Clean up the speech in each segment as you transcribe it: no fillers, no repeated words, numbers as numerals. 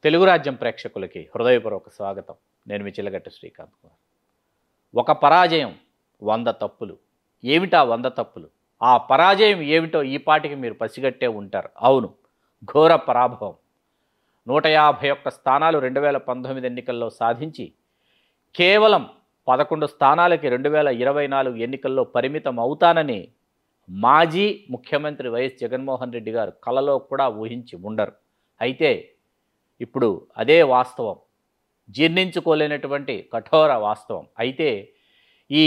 తెలుగు రాజ్యం ప్రేక్షకులకి హృదయపూర్వక స్వాగతం. నేను మీ చిల్లగట్టు శ్రీకాంత్ కుమార్. ఒక పరాజయం 100 తప్పులు. ఏమిటా 100 తప్పులు? ఆ పరాజయం ఏమిటో ఈ పాటికి మీరు పసిగట్టే ఉంటారు. అవును, ఘోర పరాభవం. 151 స్థానాలు 2019 ఎన్నికల్లో సాధించి కేవలం 11 స్థానాలకి 2024 ఎన్నికల్లో పరిమితం అవుతానని మాజీ ముఖ్యమంత్రి వైఎస్ జగన్మోహన్ రెడ్డి గారు కలలో కూడా ఊహించి ఉండరు. అయితే ఇప్పుడు అదే వాస్తవం, జీర్ణించుకోలేనటువంటి కఠోర వాస్తవం. అయితే ఈ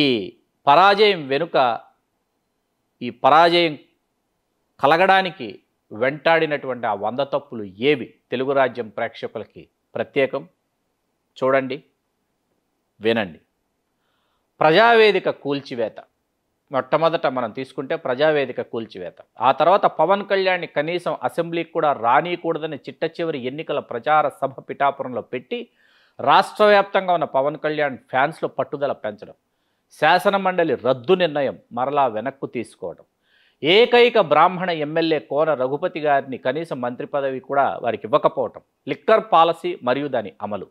పరాజయం వెనుక, ఈ పరాజయం కలగడానికి వెంటాడినటువంటి ఆ 100 తప్పులు ఏవి? తెలుగు రాజ్యం ప్రేక్షకులకి ప్రత్యేకం. చూడండి, వినండి. ప్రజావేదిక కూల్చివేత. మొట్టమొదట మనం తీసుకుంటే ప్రజావేదిక కూల్చివేత. ఆ తర్వాత పవన్ కళ్యాణ్ని కనీసం అసెంబ్లీకి కూడా రానియకూడదని చిట్ట చివరి ఎన్నికల ప్రచార సభ పిఠాపురంలో పెట్టి రాష్ట్ర వ్యాప్తంగా ఉన్న పవన్ కళ్యాణ్ ఫ్యాన్స్లో పట్టుదల పెంచడం, శాసనమండలి రద్దు నిర్ణయం మరలా వెనక్కు తీసుకోవడం, ఏకైక బ్రాహ్మణ ఎమ్మెల్యే కోన రఘుపతి గారిని కనీసం మంత్రి పదవి కూడా వారికి ఇవ్వకపోవటం, లిక్కర్ పాలసీ మరియు దాని అమలు,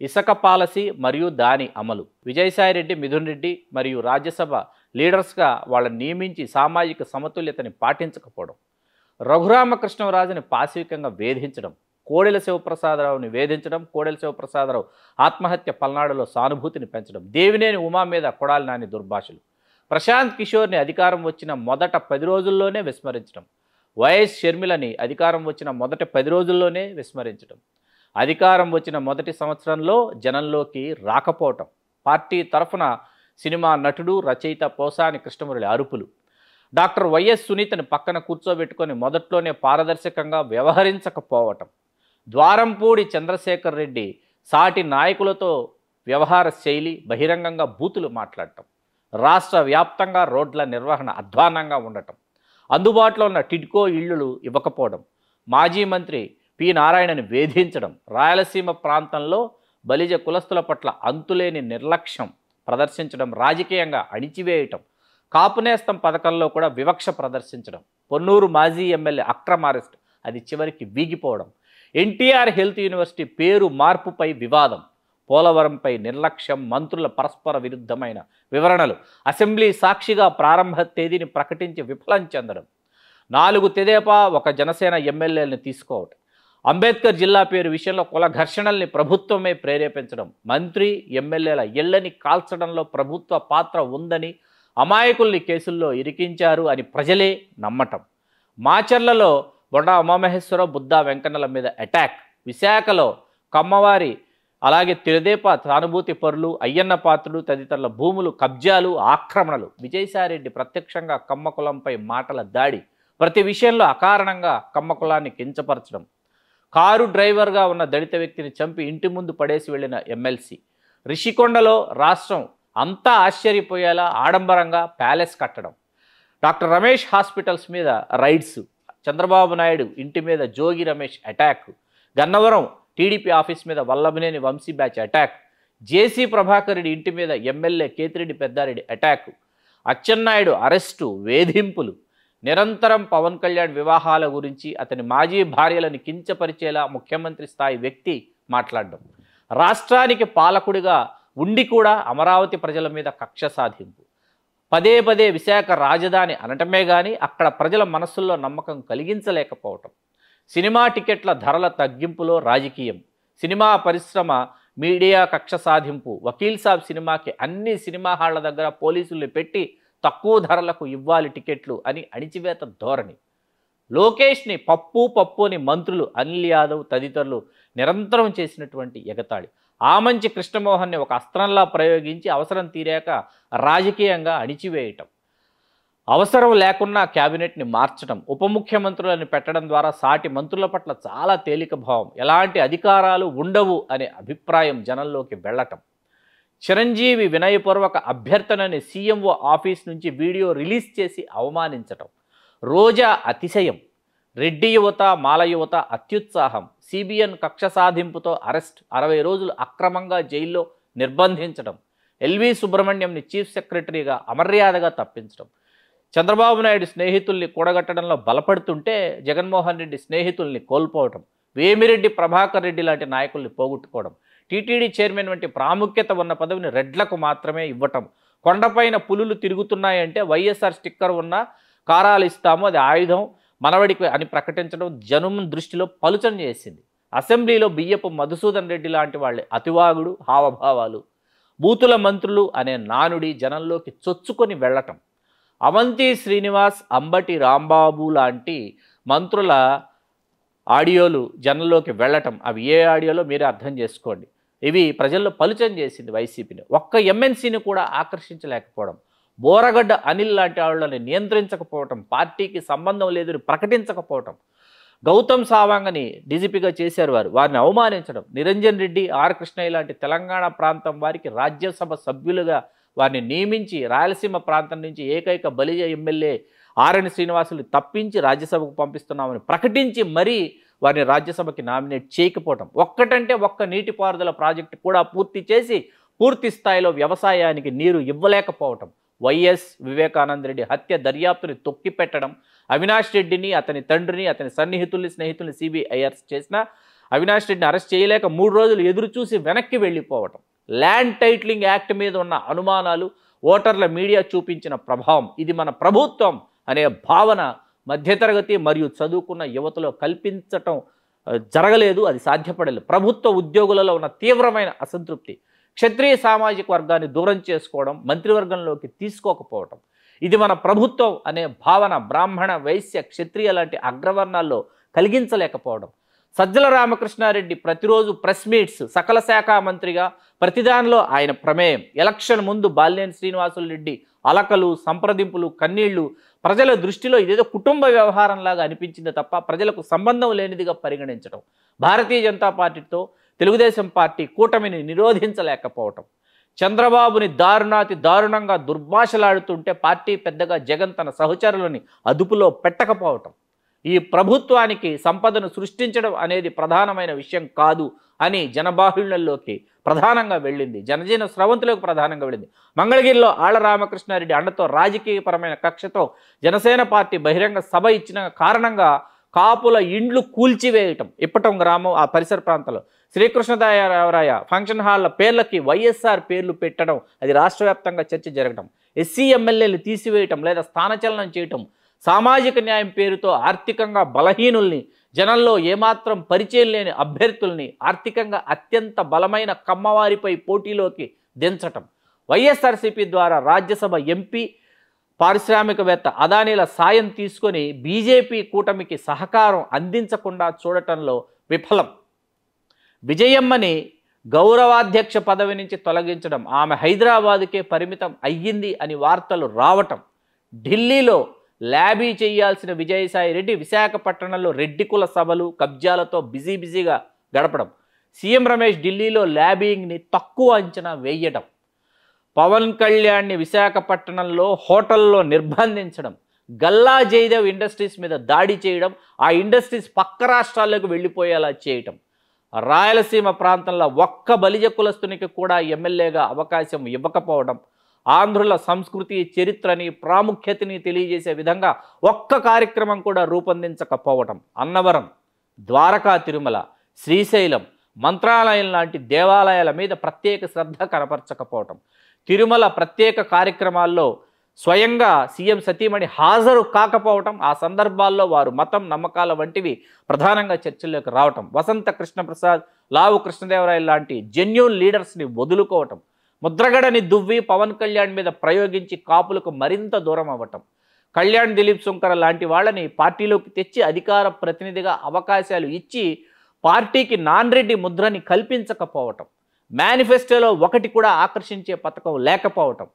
ఇసుక పాలసీ మరియు దాని అమలు, విజయసాయిరెడ్డి, మిథున్ రెడ్డి మరియు రాజ్యసభ లీడర్స్గా వాళ్ళని నియమించి సామాజిక సమతుల్యతని పాటించకపోవడం, రఘురామకృష్ణరాజుని పాశవికంగా వేధించడం, కోడెల శివప్రసాదరావుని వేధించడం, కోడెల శివప్రసాదరావు ఆత్మహత్య పల్నాడులో సానుభూతిని పెంచడం, దేవినేని ఉమా మీద కొడాలి నాని దుర్భాషలు, ప్రశాంత్ కిషోర్ని అధికారం వచ్చిన మొదట 10 రోజుల్లోనే విస్మరించడం, వైఎస్ షర్మిలని అధికారం వచ్చిన మొదటి 10 రోజుల్లోనే విస్మరించడం, అధికారం వచ్చిన మొదటి సంవత్సరంలో జనంలోకి రాకపోవటం, పార్టీ తరఫున సినిమా నటుడు రచయిత పోసాని కృష్ణమురళి అరుపులు, డాక్టర్ వైఎస్ సునీతని పక్కన కూర్చోబెట్టుకొని మొదట్లోనే పారదర్శకంగా వ్యవహరించకపోవటం, ద్వారంపూడి చంద్రశేఖర్ రెడ్డి సాటి నాయకులతో వ్యవహార శైలి, బహిరంగంగా బూతులు మాట్లాడటం, రాష్ట్ర వ్యాప్తంగా రోడ్ల నిర్వహణ అధ్వాన్నంగా ఉండటం, అందుబాటులో ఉన్న టిడ్కో ఇళ్లు ఇవ్వకపోవడం, మాజీ మంత్రి పి నారాయణని వేధించడం, రాయలసీమ ప్రాంతంలో బలిజ కులస్తుల పట్ల అంతులేని నిర్లక్ష్యం ప్రదర్శించడం, రాజకీయంగా అణిచివేయటం, కాపునేస్తం పథకంలో కూడా వివక్ష ప్రదర్శించడం, పొన్నూరు మాజీ ఎమ్మెల్యే అక్రమ అరెస్ట్, అది చివరికి వీగిపోవడం, ఎన్టీఆర్ హెల్త్ యూనివర్సిటీ పేరు మార్పుపై వివాదం, పోలవరంపై నిర్లక్ష్యం, మంత్రుల పరస్పర విరుద్ధమైన వివరణలు, అసెంబ్లీ సాక్షిగా ప్రారంభ తేదీని ప్రకటించి విఫలం చెందడం, 4 తెదేపా 1 జనసేన ఎమ్మెల్యేలను తీసుకోవటం, అంబేద్కర్ జిల్లా పేరు విషయంలో కుల ఘర్షణల్ని ప్రభుత్వమే ప్రేరేపించడం, మంత్రి ఎమ్మెల్యేల ఇళ్లని కాల్చడంలో ప్రభుత్వ పాత్ర ఉందని, అమాయకుల్ని కేసుల్లో ఇరికించారు అని ప్రజలే నమ్మటం, మాచర్లలో బొండా ఉమామహేశ్వరరావు, బుద్దా వెంకన్నల మీద అటాక్, విశాఖలో కమ్మవారి అలాగే తెదేపా సానుభూతి పరులు, అయ్యన్న పాత్రుడు తదితరుల భూములు కబ్జాలు, ఆక్రమణలు, విజయసాయిరెడ్డి ప్రత్యక్షంగా కమ్మ కులంపై మాటల దాడి, ప్రతి విషయంలో అకారణంగా కమ్మ కులాన్ని కించపరచడం, కారు డ్రైవర్గా ఉన్న దళిత వ్యక్తిని చంపి ఇంటి ముందు పడేసి వెళ్ళిన ఎమ్మెల్సీ, రిషికొండలో రాష్ట్రం అంతా ఆశ్చర్యపోయేలా ఆడంబరంగా ప్యాలెస్ కట్టడం, డాక్టర్ రమేష్ హాస్పిటల్స్ మీద రైడ్స్, చంద్రబాబు నాయుడు ఇంటి మీద Jogi Ramesh attack, Gannavaram TDP office మీద Vallabhaneni Vamsi batch attack, JC Prabhakar Reddy ఇంటి మీద MLA Kethireddy Peddareddy attack, Atchannaidu arrest, వేధింపులు, నిరంతరం పవన్ కళ్యాణ్ వివాహాల గురించి అతని మాజీ భార్యలను కించపరిచేలా ముఖ్యమంత్రి స్థాయి వ్యక్తి మాట్లాడడం, రాష్ట్రానికి పాలకుడిగా ఉండి కూడా అమరావతి ప్రజల మీద కక్ష సాధింపు, పదే పదే విశాఖ రాజధాని అనటమే కానీ అక్కడ ప్రజల మనస్సుల్లో నమ్మకం కలిగించలేకపోవటం, సినిమా టికెట్ల ధరల తగ్గింపులో రాజకీయం, సినిమా పరిశ్రమ మీడియా కక్ష సాధింపు, వకీల్ సాబ్ సినిమాకి అన్ని సినిమా హాళ్ల దగ్గర పోలీసుల్ని పెట్టి తక్కువ ధరలకు ఇవ్వాలి టికెట్లు అని అణిచివేత ధోరణి, లోకేష్ని పప్పు అని మంత్రులు అనిల్ యాదవ్ తదితరులు నిరంతరం చేసినటువంటి ఎగతాళి, ఆమంచి కృష్ణమోహన్ని ఒక అస్త్రంలా ప్రయోగించి అవసరం తీరాక రాజకీయంగా అణిచివేయటం, అవసరం లేకున్నా క్యాబినెట్ని మార్చడం, ఉప ముఖ్యమంత్రులను పెట్టడం ద్వారా సాటి మంత్రుల పట్ల చాలా తేలిక భావం, ఎలాంటి అధికారాలు ఉండవు అనే అభిప్రాయం జనంలోకి వెళ్ళటం, చిరంజీవి వినయపూర్వక అభ్యర్థనని సీఎంఓ ఆఫీస్ నుంచి వీడియో రిలీజ్ చేసి అవమానించటం, రోజా అతిశయం, రెడ్డి యువత మాల యువత అత్యుత్సాహం, సిబిఎన్ కక్ష సాధింపుతో అరెస్ట్, 60 రోజులు అక్రమంగా జైల్లో నిర్బంధించడం, ఎల్వి సుబ్రహ్మణ్యంని చీఫ్ సెక్రటరీగా అమర్యాదగా తప్పించడం, చంద్రబాబు నాయుడు స్నేహితుల్ని కూడగట్టడంలో బలపడుతుంటే జగన్మోహన్ రెడ్డి స్నేహితుల్ని కోల్పోవటం, వేమిరెడ్డి ప్రభాకర్ రెడ్డి లాంటి నాయకుల్ని పోగొట్టుకోవడం, టీటీడీ చైర్మన్ వంటి ప్రాముఖ్యత ఉన్న పదవిని రెడ్లకు మాత్రమే ఇవ్వటం, కొండపైన పులులు తిరుగుతున్నాయంటే వైఎస్ఆర్ స్టిక్కర్ ఉన్న కారాలు ఇస్తాము, అది ఆయుధం మనవడికి అని ప్రకటించడం జనం దృష్టిలో పలుచన చేసింది. అసెంబ్లీలో బియ్యపు మధుసూదన్ రెడ్డి లాంటి వాళ్ళే అతివాగుడు, హావభావాలు, బూతుల మంత్రులు అనే నానుడి జనంలోకి చొచ్చుకొని వెళ్ళటం, అవంతి శ్రీనివాస్, అంబటి రాంబాబు లాంటి మంత్రుల ఆడియోలు జనంలోకి వెళ్ళటం, అవి ఏ ఆడియోలో మీరే అర్థం చేసుకోండి. ఇవి ప్రజల్లో పలుచన చేసింది వైసీపీని. ఒక్క ఎమ్మెన్సీని కూడా ఆకర్షించలేకపోవడం, బోరగడ్డ అనిల్ లాంటి వాళ్ళని నియంత్రించకపోవటం, పార్టీకి సంబంధం లేదని ప్రకటించకపోవటం, గౌతమ్ సావాంగని డీజీపీగా చేశారు వారిని అవమానించడం, నిరంజన్ రెడ్డి, ఆర్ కృష్ణయ్య లాంటి తెలంగాణ ప్రాంతం వారికి రాజ్యసభ సభ్యులుగా వారిని నియమించి రాయలసీమ ప్రాంతం నుంచి ఏకైక బలిజ ఎమ్మెల్యే ఆర్ఎన్ శ్రీనివాసులు తప్పించి రాజ్యసభకు పంపిస్తున్నామని ప్రకటించి మరీ వారిని రాజ్యసభకి నామినేట్ చేయకపోవటం, ఒక్కటంటే ఒక్క నీటిపారుదల ప్రాజెక్టు కూడా పూర్తి చేసి పూర్తి స్థాయిలో వ్యవసాయానికి నీరు ఇవ్వలేకపోవటం, వైఎస్ వివేకానంద రెడ్డి హత్య దర్యాప్తుని తొక్కిపెట్టడం, అవినాష్ రెడ్డిని, అతని తండ్రిని, అతని స్నేహితుల్ని సిబిఐ అరెస్ట్ చేసిన అవినాష్ రెడ్డిని అరెస్ట్ చేయలేక 3 రోజులు ఎదురు చూసి వెనక్కి వెళ్ళిపోవటం, ల్యాండ్ టైటిలింగ్ యాక్ట్ మీద ఉన్న అనుమానాలు, ఓటర్ల మీడియా చూపించిన ప్రభావం, ఇది మన ప్రభుత్వం అనే భావన మధ్యతరగతి మరియు చదువుకున్న యువతలో కల్పించటం జరగలేదు, అది సాధ్యపడలేదు. ప్రభుత్వ ఉద్యోగులలో ఉన్న తీవ్రమైన అసంతృప్తి, క్షత్రియ సామాజిక వర్గాన్ని దూరం చేసుకోవడం, మంత్రివర్గంలోకి తీసుకోకపోవటం, ఇది మన ప్రభుత్వం అనే భావన బ్రాహ్మణ, వైశ్య, క్షత్రియ లాంటి అగ్రవర్ణాల్లో కలిగించలేకపోవడం, సజ్జల రామకృష్ణారెడ్డి ప్రతిరోజు ప్రెస్ మీట్స్, సకల శాఖ మంత్రిగా ప్రతిదానిలో ఆయన ప్రమేయం, ఎలక్షన్ ముందు బాలినేని శ్రీనివాసులు రెడ్డి అలకలు, సంప్రదింపులు, కన్నీళ్లు, ప్రజల దృష్టిలో ఇదేదో కుటుంబ వ్యవహారంలాగా అనిపించింది తప్ప ప్రజలకు సంబంధం లేనిదిగా పరిగణించడం, భారతీయ జనతా పార్టీతో తెలుగుదేశం పార్టీ కూటమిని నిరోధించలేకపోవటం, చంద్రబాబుని దారుణాతి దారుణంగా దుర్భాషలాడుతుంటే పార్టీ పెద్దగా జగన్ తన సహచరులని అదుపులో పెట్టకపోవటం, ఈ ప్రభుత్వానికి సంపదను సృష్టించడం అనేది ప్రధానమైన విషయం కాదు అని జనబాహుళ్యంలోకి ప్రధానంగా వెళ్ళింది, జనజీవన స్రవంతిలోకి ప్రధానంగా వెళ్ళింది. మంగళగిరిలో ఆళ్ల రామకృష్ణారెడ్డి అండతో రాజకీయపరమైన కక్షతో జనసేన పార్టీ బహిరంగ సభ ఇచ్చిన కారణంగా కాపుల ఇండ్లు కూల్చివేయటం, ఇప్పటం గ్రామం ఆ పరిసర ప్రాంతాల్లో శ్రీకృష్ణదేవరాయ ఫంక్షన్ హాల్ల పేర్లకి వైఎస్ఆర్ పేర్లు పెట్టడం, అది రాష్ట్ర వ్యాప్తంగా చర్చ జరగడం, ఎస్సీ ఎమ్మెల్యేలు తీసివేయటం లేదా స్థానచలనం చేయటం, సామాజిక న్యాయం పేరుతో ఆర్థికంగా బలహీనుల్ని, జనంలో ఏమాత్రం పరిచయం లేని అభ్యర్థుల్ని ఆర్థికంగా అత్యంత బలమైన కమ్మవారిపై పోటీలోకి దించటం, వైఎస్ఆర్సీపీ ద్వారా రాజ్యసభ ఎంపీ పారిశ్రామికవేత్త అదానీల సాయం తీసుకొని బీజేపీ కూటమికి సహకారం అందించకుండా చూడటంలో విఫలం, విజయమ్మని గౌరవాధ్యక్ష పదవి నుంచి తొలగించడం, ఆమె హైదరాబాదుకే పరిమితం అయ్యింది అని వార్తలు రావటం, ఢిల్లీలో ల్యాబీ చేయాల్సిన విజయసాయి రెడ్డి విశాఖపట్నంలో రెడ్డి కుల సభలు, కబ్జాలతో బిజీగా గడపడం, సీఎం రమేష్ ఢిల్లీలో ల్యాబింగ్ని తక్కువ అంచనా వేయడం, పవన్ కళ్యాణ్ని విశాఖపట్నంలో హోటల్లో నిర్బంధించడం, గల్లా జయదేవ్ ఇండస్ట్రీస్ మీద దాడి చేయడం, ఆ ఇండస్ట్రీస్ పక్క రాష్ట్రాల్లోకి వెళ్ళిపోయేలా చేయటం, రాయలసీమ ప్రాంతంలో ఒక్క బలిజ కులస్తునికి కూడా ఎమ్మెల్యేగా అవకాశం ఇవ్వకపోవడం, ఆంధ్రుల సంస్కృతి, చరిత్రని, ప్రాముఖ్యతని తెలియజేసే విధంగా ఒక్క కార్యక్రమం కూడా రూపొందించకపోవటం, అన్నవరం, ద్వారకా తిరుమల, శ్రీశైలం, మంత్రాలయం లాంటి దేవాలయాల మీద ప్రత్యేక శ్రద్ధ కనపరచకపోవటం, తిరుమల ప్రత్యేక కార్యక్రమాల్లో స్వయంగా సీఎం సతీమణి హాజరు కాకపోవటం, ఆ సందర్భాల్లో వారు మతం, నమ్మకాల వంటివి ప్రధానంగా చర్చల్లోకి రావటం, వసంత కృష్ణప్రసాద్, లావు కృష్ణదేవరాయలు లాంటి జెన్యూన్ లీడర్స్ని వదులుకోవటం, ముద్రగడని దువ్వి పవన్ కళ్యాణ్ మీద ప్రయోగించి కాపులకు మరింత దూరం అవ్వటం, కళ్యాణ్ దిలీప్ సుంకర లాంటి వాళ్ళని పార్టీలోకి తెచ్చి అధికార ప్రతినిధిగా అవకాశాలు ఇచ్చి పార్టీకి నాన్ రెడ్డి ముద్రని కల్పించకపోవటం, మేనిఫెస్టోలో ఒకటి కూడా ఆకర్షించే పథకం లేకపోవటం,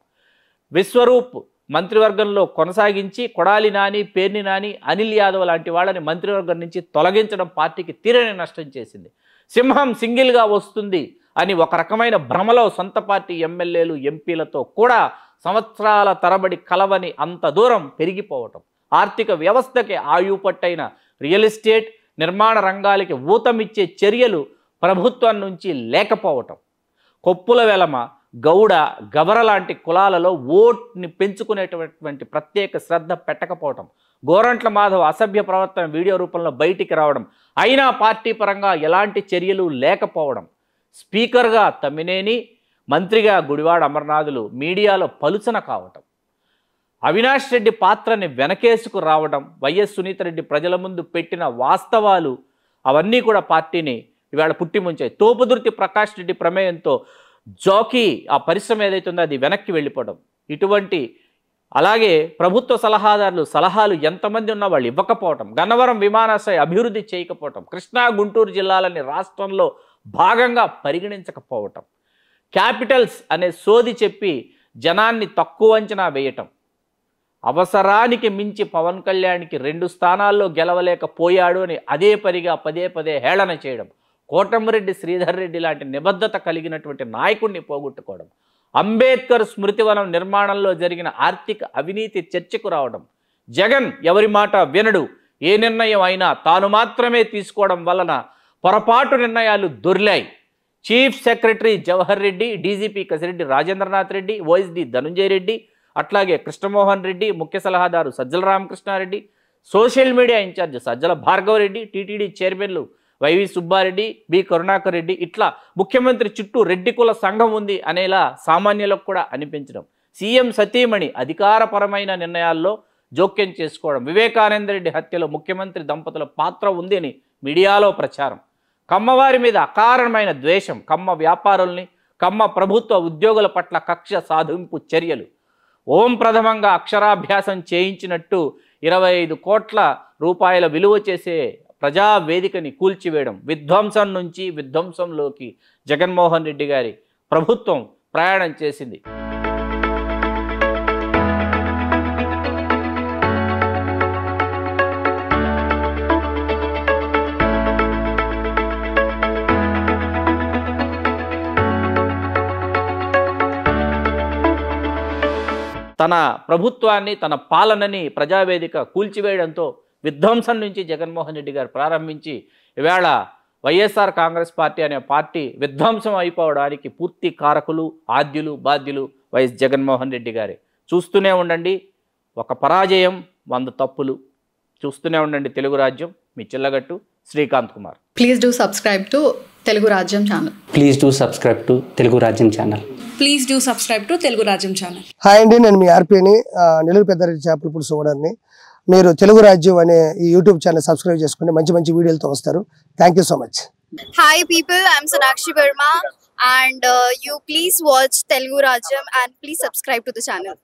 విశ్వరూప్ మంత్రివర్గంలో కొనసాగించి కొడాలి నాని, పేర్ని నాని, అనిల్ యాదవ్ లాంటి వాళ్ళని మంత్రివర్గం నుంచి తొలగించడం పార్టీకి తీరని నష్టం చేసింది. సింహం సింగిల్గా వస్తుంది అని ఒక రకమైన భ్రమలో సొంత పార్టీ ఎమ్మెల్యేలు, ఎంపీలతో కూడా సంవత్సరాల తరబడి కలవని అంత దూరం పెరిగిపోవటం, ఆర్థిక వ్యవస్థకి ఆయుపట్టైన రియల్ ఎస్టేట్, నిర్మాణ రంగాలకి ఊతమిచ్చే చర్యలు ప్రభుత్వం నుంచి లేకపోవటం, కొప్పుల వెలమ, గౌడ, గవర లాంటి కులాలలో ఓట్ని పెంచుకునేటటువంటి ప్రత్యేక శ్రద్ధ పెట్టకపోవటం, గోరంట్ల మాధవ్ అసభ్య ప్రవర్తన వీడియో రూపంలో బయటికి రావడం, అయినా పార్టీ పరంగా ఎలాంటి చర్యలు లేకపోవడం, స్పీకర్గా తమ్మినేని, మంత్రిగా గుడివాడ అమర్నాథులు మీడియాలో పలుచన కావటం, అవినాష్ రెడ్డి పాత్రని వెనకేసుకు రావడం, వైఎస్ సునీతారెడ్డి ప్రజల ముందు పెట్టిన వాస్తవాలు అవన్నీ కూడా పార్టీని ఇవాళ పుట్టిముంచాయి. తోపుదుర్తి ప్రకాష్ రెడ్డి ప్రమేయంతో జోకీ ఆ పరిశ్రమ ఏదైతుందో అది వెనక్కి వెళ్ళిపోవడం, ఇటువంటి అలాగే ప్రభుత్వ సలహాలు ఎంతమంది ఉన్నా వాళ్ళు ఇవ్వకపోవటం, గన్నవరం విమానాశ్రయ అభివృద్ధి చేయకపోవటం, కృష్ణా గుంటూరు జిల్లాలని రాష్ట్రంలో భాగంగా పరిగణించకపోవటం, క్యాపిటల్స్ అనే సోది చెప్పి జనాన్ని తక్కువ అంచనా వేయటం, అవసరానికి మించి పవన్ కళ్యాణ్కి 2 స్థానాల్లో గెలవలేకపోయాడు అని అదే పదే పదే హేళన చేయడం, కోటమిరెడ్డి శ్రీధర్ రెడ్డి లాంటి నిబద్ధత కలిగినటువంటి నాయకుడిని పోగొట్టుకోవడం, అంబేద్కర్ స్మృతివనం నిర్మాణంలో జరిగిన ఆర్థిక అవినీతి చర్చకు రావడం, జగన్ ఎవరి మాట వినడు, ఏ నిర్ణయం అయినా తాను మాత్రమే తీసుకోవడం వలన పొరపాటు నిర్ణయాలు దొర్లాయి, chief secretary Jawahar Reddy, DGP Kasireddy Rajendranath Reddy, OSD Dhanunjaya Reddy, అట్లాగే కృష్ణమోహన్ రెడ్డి, ముఖ్య సలహాదారు Sajjala Ramakrishnareddy, social media incharge Sajjala Bhargavareddy, TTD చైర్మన్లు వైవి సుబ్బారెడ్డి, బి కరుణాకర్ రెడ్డి, ఇట్లా ముఖ్యమంత్రి చుట్టూ రెడ్డి కుల సంఘం ఉంది అనేలా సామాన్యులకు కూడా అనిపించడం, సీఎం సతీమణి అధికారపరమైన నిర్ణయాల్లో జోక్యం చేసుకోవడం, వివేకానంద రెడ్డి హత్యలో ముఖ్యమంత్రి దంపతుల పాత్ర ఉంది అని మీడియాలో ప్రచారం, కమ్మవారి మీద అకారణమైన ద్వేషం, కమ్మ వ్యాపారుల్ని, కమ్మ ప్రభుత్వ ఉద్యోగుల పట్ల కక్ష సాధింపు చర్యలు, ఓం ప్రథమంగా అక్షరాభ్యాసం చేయించినట్టు 25 కోట్ల రూపాయల విలువ చేసే ప్రజావేదికని కూల్చివేయడం, విధ్వంసం నుంచి విధ్వంసంలోకి జగన్మోహన్ రెడ్డి గారి ప్రభుత్వం ప్రయాణం చేసింది. తన ప్రభుత్వాన్ని, తన పాలనని ప్రజావేదిక కూల్చివేయడంతో విధ్వంసం నుంచి జగన్మోహన్ రెడ్డి గారు ప్రారంభించి ఇవాళ వైఎస్ఆర్ కాంగ్రెస్ పార్టీ అనే పార్టీ విధ్వంసం అయిపోవడానికి పూర్తి కారకులు, ఆద్యులు, బాధ్యులు వైఎస్ జగన్మోహన్ రెడ్డి గారే. చూస్తూనే ఉండండి, ఒక పరాజయం 100 తప్పులు. చూస్తూనే ఉండండి తెలుగు రాజ్యం. మీ Chillagattu Srikanth Kumar. Please do subscribe to Telugu Rajyam channel. Please do subscribe to Telugu Rajyam channel. Please do subscribe to Telugu Rajyam channel. Hi అండి, నేను మీ ఆర్పీని, నెల్లూరు పెద్దారెడ్డి చేపల పులుసు ఓనర్ని. మీరు తెలుగు రాజ్యం అనే ఈ యూట్యూబ్ ఛానల్ సబ్స్క్రైబ్ చేసుకుని మంచి మంచి వీడియోలతో వస్తారు. Thank you so much. Hi people, I'm Sonakshi Verma and you please watch Telugu Rajyam and please subscribe to the channel.